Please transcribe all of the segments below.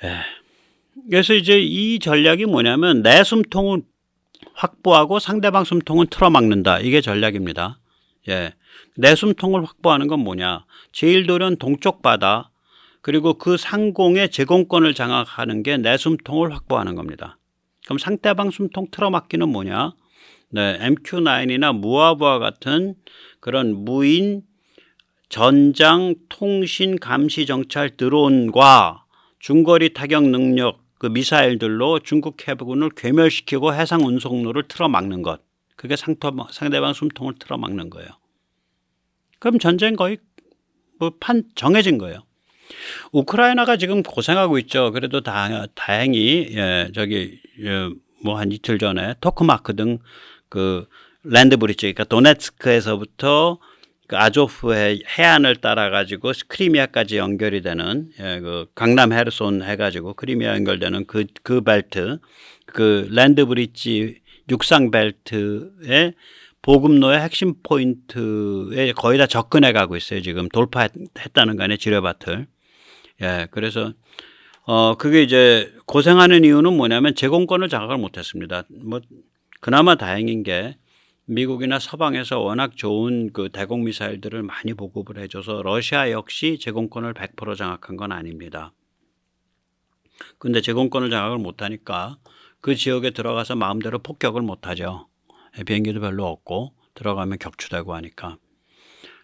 예. 그래서 이제 이 전략이 뭐냐면 내 숨통은 확보하고 상대방 숨통은 틀어막는다. 이게 전략입니다. 예. 내 숨통을 확보하는 건 뭐냐? 제1도련 동쪽 바다 그리고 그 상공의 제공권을 장악하는 게 내 숨통을 확보하는 겁니다. 그럼 상대방 숨통 틀어막기는 뭐냐? 네, MQ9이나 무하브와 같은 그런 무인 전장 통신 감시 정찰 드론과 중거리 타격 능력 그 미사일들로 중국 해군을 괴멸시키고 해상 운송로를 틀어막는 것. 그게 상대방 숨통을 틀어막는 거예요. 그럼 전쟁 거의 뭐 정해진 거예요. 우크라이나가 지금 고생하고 있죠. 그래도 다행히 뭐 한 이틀 전에 토크마크 등 그 랜드 브리지, 그러니까 도네츠크에서부터 그 아조프 해안을 따라 가지고 크리미아까지 연결이 되는 그 강남 헤르손 해가지고 크리미아 연결되는 그 벨트, 그 랜드 브리지 육상 벨트의 보급로의 핵심 포인트에 거의 다 접근해 가고 있어요. 지금 돌파했다는 거 아니에요, 지뢰밭을. 예, 그래서 그게 이제 고생하는 이유는 뭐냐면 제공권을 장악을 못했습니다. 뭐 그나마 다행인 게 미국이나 서방에서 워낙 좋은 그 대공 미사일들을 많이 보급을 해줘서 러시아 역시 제공권을 100% 장악한 건 아닙니다. 근데 제공권을 장악을 못하니까 그 지역에 들어가서 마음대로 폭격을 못하죠. 비행기도 별로 없고 들어가면 격추되고 하니까.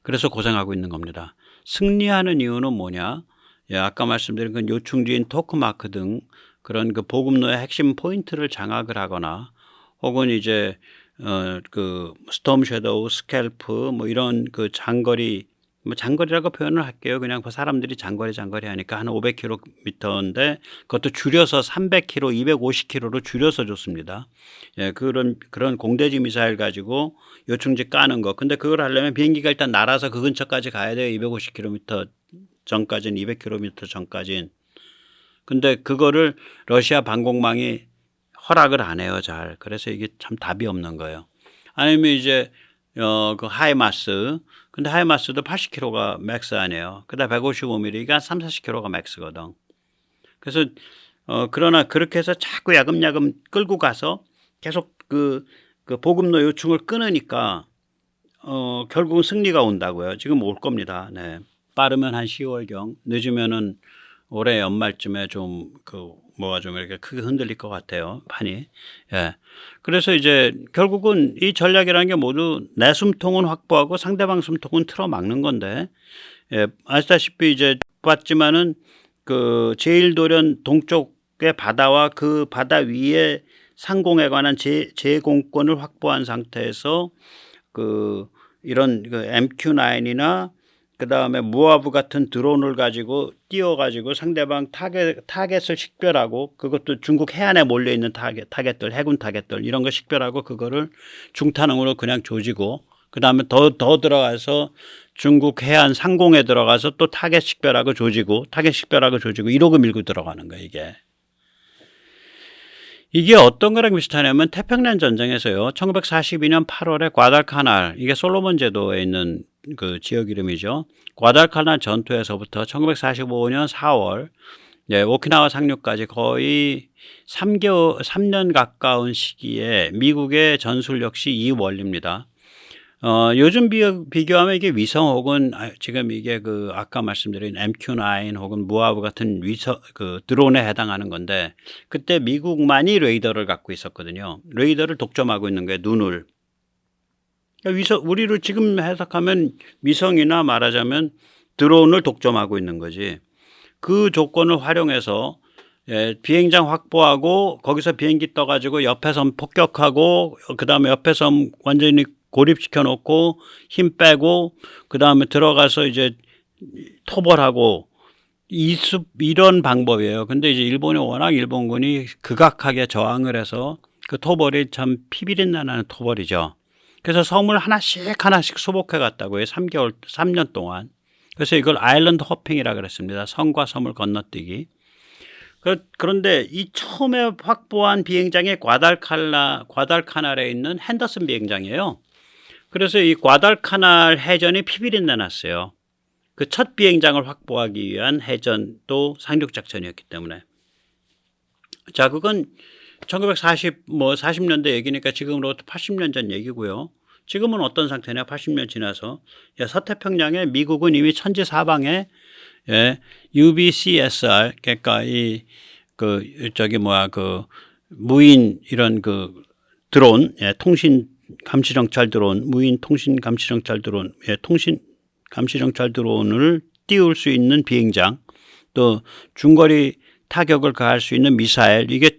그래서 고생하고 있는 겁니다. 승리하는 이유는 뭐냐? 예, 아까 말씀드린 그 요충지인 토크마크 등 그런 그 보급로의 핵심 포인트를 장악을 하거나 혹은 이제 그 스톰 섀도우, 스캘프 뭐 이런 그 장거리, 뭐 장거리라고 표현을 할게요. 그냥 사람들이 장거리 하니까 한 500km인데 그것도 줄여서 300km, 250km로 줄여서 줬습니다. 예, 그런 공대지 미사일 가지고 요충지 까는 거. 근데 그걸 하려면 비행기가 일단 날아서 그 근처까지 가야 돼요. 250km 전까지는, 200km 전까지는. 근데 그거를 러시아 방공망이 허락을 안 해요, 잘. 그래서 이게 참 답이 없는 거예요. 아니면 이제 그 하이마스. 근데 하이마스도 80km가 맥스 아니에요. 그다음 155mm가 3, 40km가 맥스거든. 그래서 그러나 그렇게 해서 자꾸 야금야금 끌고 가서 계속 그 보급로 요충을 끊으니까 결국은 승리가 온다고요. 지금 올 겁니다. 네. 빠르면 한 10월경, 늦으면은 올해 연말쯤에 좀 뭐가 좀 이렇게 크게 흔들릴 것 같아요, 판이. 예. 그래서 이제 결국은 이 전략이라는 게 모두 내 숨통은 확보하고 상대방 숨통은 틀어막는 건데, 예, 아시다시피 이제 봤지만은 그 제1도련 동쪽의 바다와 그 바다 위에 상공에 관한 제공권을 확보한 상태에서 이런 MQ9이나 그 다음에 무하브 같은 드론을 가지고 띄워가지고 상대방 타겟을 식별하고, 그것도 중국 해안에 몰려있는 타겟들, 해군 타겟들 이런 거 식별하고 그거를 중탄응으로 그냥 조지고, 그 다음에 더 들어가서 중국 해안 상공에 들어가서 또 타겟 식별하고 조지고 이러고 밀고 들어가는 거예요, 이게 어떤 거랑 비슷하냐면 태평양 전쟁에서요. 1942년 8월에 과달카날, 이게 솔로몬 제도에 있는 그 지역 이름이죠. 과달카날 전투에서부터 1945년 4월 오키나와 상륙까지 거의 3년 가까운 시기에 미국의 전술 역시 이 원리입니다. 요즘 비교하면 이게 위성 혹은 지금 이게 아까 말씀드린 MQ9 혹은 무하브 같은 드론에 해당하는 건데, 그때 미국만이 레이더를 갖고 있었거든요. 레이더를 독점하고 있는 거예요, 눈을. 그러니까 우리를 지금 해석하면 위성이나 말하자면 드론을 독점하고 있는 거지. 그 조건을 활용해서 비행장 확보하고 거기서 비행기 떠가지고 옆에서 폭격하고, 그 다음에 옆에서 완전히 고립시켜 놓고 힘 빼고, 그 다음에 들어가서 이제 토벌하고, 이런 방법이에요. 근데 이제 일본이 워낙 일본군이 극악하게 저항을 해서 그 토벌이 참 피비린 나는 토벌이죠. 그래서 섬을 하나씩 수복해 갔다고요. 3년 동안. 그래서 이걸 아일랜드 호핑이라 그랬습니다. 섬과 섬을 건너뛰기. 그런데 이 처음에 확보한 비행장이 과달카날에 있는 핸더슨 비행장이에요. 그래서 이 과달카날 해전이 피비린 내놨어요. 그 첫 비행장을 확보하기 위한 해전도 상륙작전이었기 때문에. 자, 그건 40년대 얘기니까 지금으로부터 80년 전 얘기고요. 지금은 어떤 상태냐? 80년 지나서 서태평양에 미국은 이미 천지사방에 UBCSR 그러니까 무인 이런 드론, 통신 감시정찰 드론, 무인 통신 감시정찰 드론, 통신 감시정찰 드론을 띄울 수 있는 비행장, 또 중거리 타격을 가할 수 있는 미사일, 이게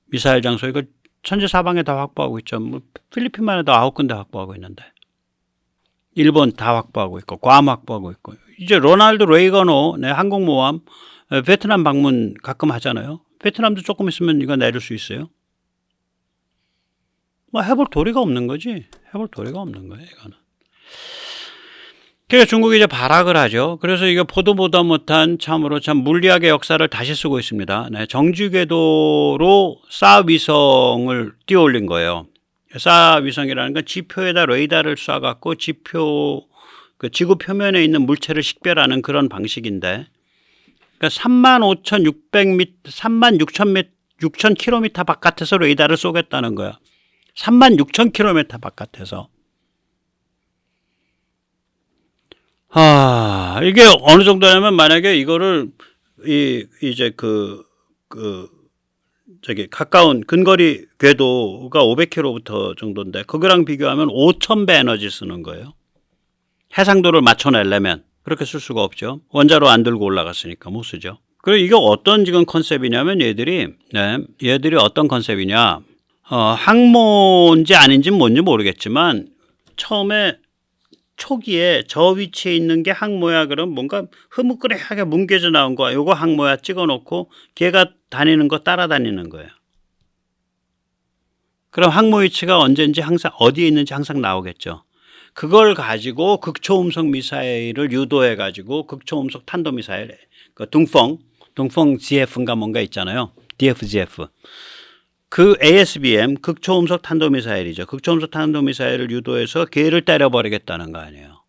미사일 장소 이걸 천지사방에 다 확보하고 있죠. 뭐 필리핀만 해도 9군데 확보하고 있는데 일본 다 확보하고 있고 괌 확보하고 있고 이제 로널드 레이건호 항공모함 베트남 방문 가끔 하잖아요. 베트남도 조금 있으면 이거 내릴 수 있어요. 뭐 해볼 도리가 없는 거지. 해볼 도리가 없는 거예요, 이거는. 그래서 중국이 이제 발악을 하죠. 그래서 이거 보도 못한 참으로 참 물리학의 역사를 다시 쓰고 있습니다. 정지궤도로 사 위성을 띄워올린 거예요. 사 위성이라는 건 지표에다 레이더를 쏴갖고 지표 지구 표면에 있는 물체를 식별하는 그런 방식인데, 그러니까 36,000km 바깥에서 레이더를 쏘겠다는 거야. 36,000km 바깥에서. 이게 어느 정도냐면 만약에 이거를 이제 가까운 근거리 궤도가 500km 정도인데 거기랑 비교하면 5,000배 에너지 쓰는 거예요. 해상도를 맞춰내려면 그렇게 쓸 수가 없죠. 원자로 안 들고 올라갔으니까 못 쓰죠. 그리고 이게 어떤 지금 컨셉이냐면 얘들이 어떤 컨셉이냐, 항모인지 아닌지 뭔지 모르겠지만 처음에 초기에 저 위치에 있는 게 항모야 그럼 뭔가 흐뭇그레하게 뭉개져 나온 거야. 요거 항모야 찍어놓고 걔가 다니는 거 따라다니는 거예요. 그럼 항모 위치가 언제인지 항상 어디에 있는지 항상 나오겠죠. 그걸 가지고 극초음속 미사일을 유도해 가지고 극초음속 탄도미사일 둥펑 GF인가 뭔가 있잖아요. DFGF. 그 ASBM 극초음속 탄도미사일이죠. 극초음속 탄도미사일을 유도해서 걔를 때려버리겠다는 거 아니에요.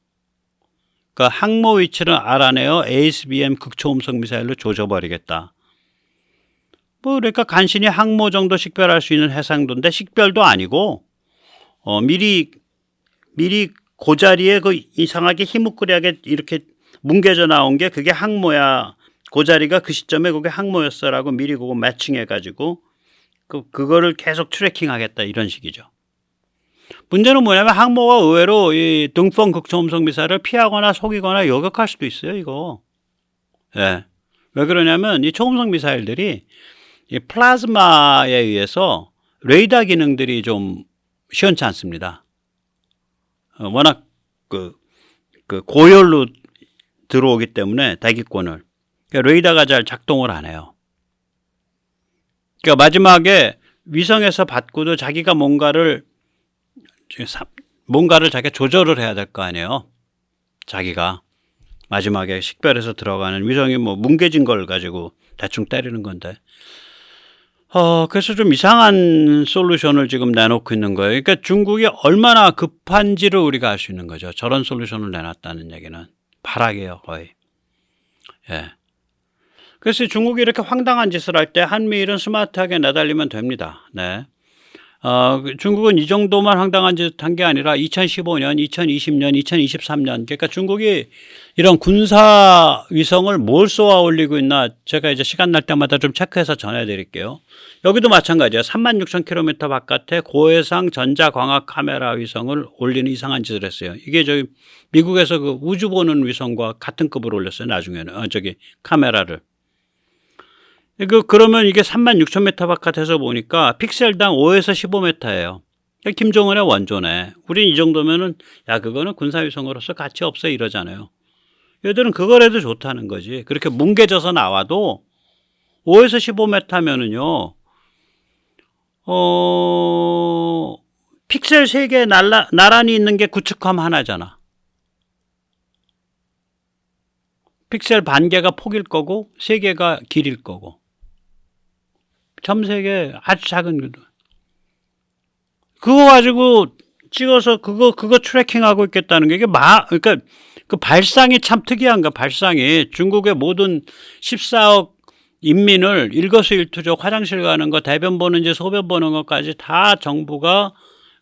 그러니까 항모 위치를 알아내어 ASBM 극초음속 미사일로 조져버리겠다. 그러니까 간신히 항모 정도 식별할 수 있는 해상도인데 식별도 아니고 미리 그 자리에 이상하게 희뭇거리하게 이렇게 뭉개져 나온 게 그게 항모야. 그 자리가 그 시점에 그게 항모였어라고 미리 그거 매칭해가지고 그거를 계속 트래킹 하겠다 이런 식이죠. 문제는 뭐냐면 항모가 의외로 이 둥펑 극초음속 미사일을 피하거나 속이거나 요격할 수도 있어요, 이거. 왜 그러냐면 이 초음속 미사일들이 이 플라즈마에 의해서 레이더 기능들이 좀 시원치 않습니다. 워낙 고열로 들어오기 때문에 대기권을. 그러니까 레이더가 잘 작동을 안 해요. 그러니까 마지막에 위성에서 받고도 자기가 뭔가를 자기가 조절을 해야 될 거 아니에요. 자기가 마지막에 식별해서 들어가는 위성이 뭉개진 걸 가지고 대충 때리는 건데. 그래서 좀 이상한 솔루션을 지금 내놓고 있는 거예요. 그러니까 중국이 얼마나 급한지를 우리가 알 수 있는 거죠. 저런 솔루션을 내놨다는 얘기는 발악이에요, 거의. 그래서 중국이 이렇게 황당한 짓을 할 때 한미일은 스마트하게 내달리면 됩니다. 중국은 이 정도만 황당한 짓 한 게 아니라 2015년, 2020년, 2023년 그러니까 중국이 이런 군사 위성을 뭘 쏘아 올리고 있나 제가 이제 시간 날 때마다 좀 체크해서 전해드릴게요. 여기도 마찬가지예요. 36,000km 바깥에 고해상 전자광학 카메라 위성을 올리는 이상한 짓을 했어요. 이게 미국에서 그 우주 보는 위성과 같은 급으로 올렸어요. 나중에는 카메라를. 그러면 이게 36,000m 바깥에서 보니까 픽셀당 5에서 15m예요. 김정은의 원조네. 우린 이 정도면은 그거는 군사위성으로서 가치 없어 이러잖아요. 얘들은 그걸 해도 좋다는 거지. 그렇게 뭉개져서 나와도 5에서 15m면은요. 픽셀 3개 나란히 있는 게 구축함 하나잖아. 픽셀 반 개가 폭일 거고 3개가 길일 거고. 점 3개 아주 작은 것도. 그거 가지고 찍어서 그거 트래킹하고 있겠다는 게 그러니까 그 발상이 참 특이한 거 발상이 중국의 모든 14억 인민을 일거수일투족 화장실 가는 거, 대변 보는지 소변 보는 것까지 다 정부가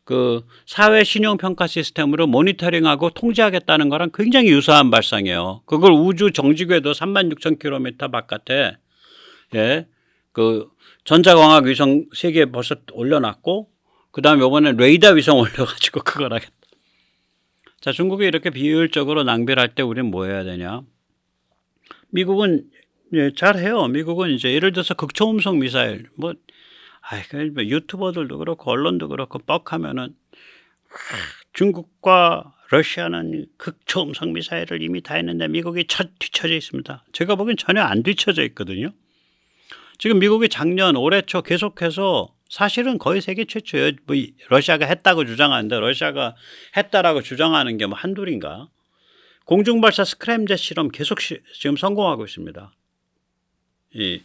그 사회 신용 평가 시스템으로 모니터링하고 통제하겠다는 거랑 굉장히 유사한 발상이에요. 그걸 우주 정지궤도 36,000km 바깥에 예, 그 전자광학 위성 3개 벌써 올려놨고 그다음에 이번에 레이더 위성 올려가지고 그걸 하겠다. 자, 중국이 이렇게 비효율적으로 낭비를 할 때 우리는 뭐 해야 되냐? 미국은 예, 잘해요. 미국은 이제 예를 들어서 극초음속 미사일 뭐 유튜버들도 그렇고 언론도 그렇고 뻑하면은 중국과 러시아는 극초음속 미사일을 이미 다 했는데 미국이 뒤처져 있습니다. 제가 보기엔 전혀 안 뒤처져 있거든요. 지금 미국이 작년 올해 초 계속해서 사실은 거의 세계 최초예요. 뭐 러시아가 했다고 주장하는데 러시아가 했다라고 주장하는 게 뭐 한둘인가. 공중발사 스크램젯 실험 계속 지금 성공하고 있습니다. 이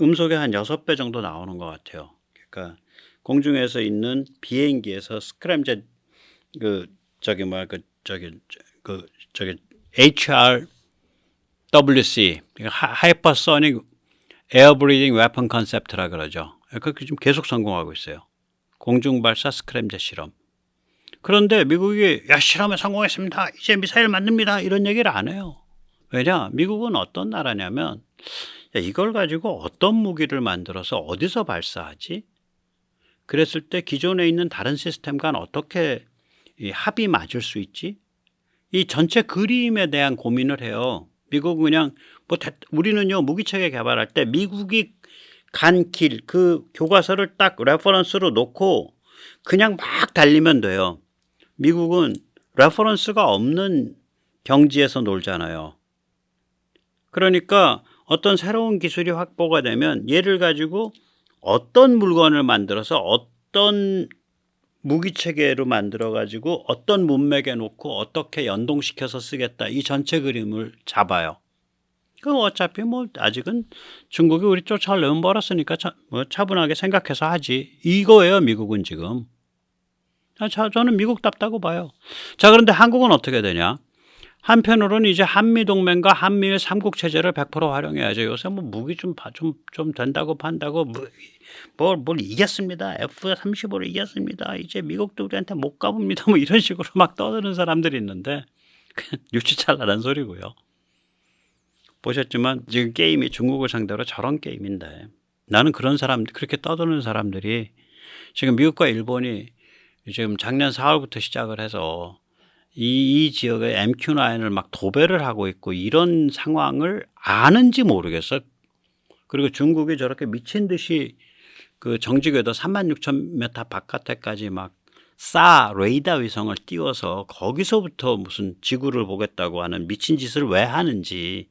음속의 한 6배 정도 나오는 것 같아요. 그러니까 공중에서 있는 비행기에서 스크램젯 HRWC 하이퍼소닉 에어 브리딩 웨폰 컨셉트라 그러죠. 그렇게 지금 계속 성공하고 있어요. 공중발사 스크램젯 실험. 그런데 미국이 실험에 성공했습니다. 이제 미사일 만듭니다. 이런 얘기를 안 해요. 왜냐? 미국은 어떤 나라냐면 이걸 가지고 어떤 무기를 만들어서 어디서 발사하지? 그랬을 때 기존에 있는 다른 시스템과 어떻게 합이 맞을 수 있지? 이 전체 그림에 대한 고민을 해요. 미국은 그냥 우리는요 무기체계 개발할 때 미국이 간 길 그 교과서를 딱 레퍼런스로 놓고 그냥 막 달리면 돼요. 미국은 레퍼런스가 없는 경지에서 놀잖아요. 그러니까 어떤 새로운 기술이 확보가 되면 얘를 가지고 어떤 물건을 만들어서 어떤 무기체계로 만들어 가지고 어떤 문맥에 놓고 어떻게 연동시켜서 쓰겠다 이 전체 그림을 잡아요. 그 어차피 뭐 아직은 중국이 우리 쪽 잘 넘버렸으니까 차분하게 생각해서 하지 이거예요. 미국은 지금. 저는 미국답다고 봐요. 자, 그런데 한국은 어떻게 되냐? 한편으로는 이제 한미동맹과 한미일 삼국체제를 100% 활용해야죠. 요새 뭐 무기 좀 된다고 판다고 뭘 이겼습니다. F-35를 이겼습니다. 이제 미국도 우리한테 못 가봅니다. 뭐 이런 식으로 막 떠드는 사람들이 있는데 그냥 유치찬란한 소리고요. 보셨지만 지금 게임이 중국을 상대로 저런 게임인데 나는 그런 사람들 그렇게 떠드는 사람들이 지금 미국과 일본이 지금 작년 4월부터 시작을 해서 이 지역의 MQ9을 막 도배를 하고 있고 이런 상황을 아는지 모르겠어. 그리고 중국이 저렇게 미친 듯이 그 정지궤도 36,000m 바깥에까지 막 레이더 위성을 띄워서 거기서부터 무슨 지구를 보겠다고 하는 미친 짓을 왜 하는지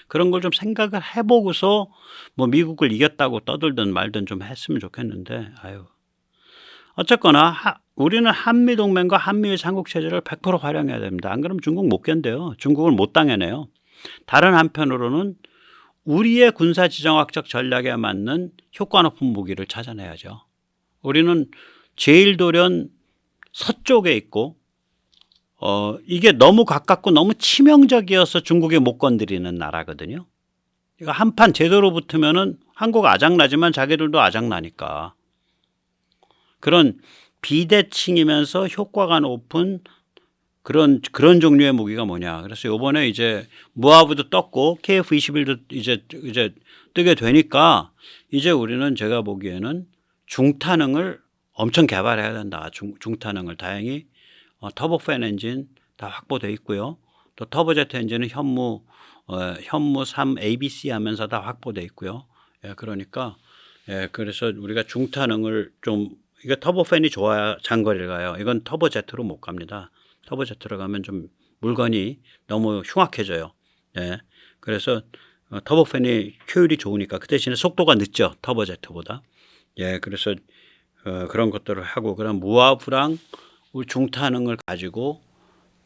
그런 걸 좀 생각을 해보고서 뭐 미국을 이겼다고 떠들든 말든 좀 했으면 좋겠는데 어쨌거나 우리는 한미동맹과 한미일 삼국체제를 100% 활용해야 됩니다. 안 그러면 중국 못 견뎌요. 중국을 못 당해내요. 다른 한편으로는 우리의 군사지정학적 전략에 맞는 효과 높은 무기를 찾아내야죠. 우리는 제일 돌연 서쪽에 있고 이게 너무 가깝고 너무 치명적이어서 중국에 못 건드리는 나라거든요. 이거 한판 제대로 붙으면은 한국 아작나지만 자기들도 아작나니까. 그런 비대칭이면서 효과가 높은 그런 종류의 무기가 뭐냐. 그래서 이번에 이제 무하브도 떴고 KF-21도 이제 뜨게 되니까 이제 우리는 제가 보기에는 중탄응을 엄청 개발해야 된다. 중탄응을 다행히 터보팬 엔진 다 확보돼 있고요. 또 터보제트 엔진은 현무 3 ABC 하면서 다 확보돼 있고요. 그러니까 그래서 우리가 중탄응을 좀 이거 터보팬이 좋아야 장거리를 가요. 이건 터보제트로 못 갑니다. 터보제트로 가면 좀 물건이 너무 흉악해져요. 그래서 터보팬이 효율이 좋으니까 그 대신에 속도가 늦죠. 터보제트보다. 그래서 그런 것들을 하고 그런 무하브랑 중탄응을 가지고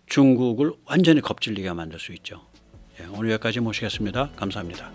중국을 완전히 겁질리게 만들 수 있죠. 오늘 여기까지 모시겠습니다. 감사합니다.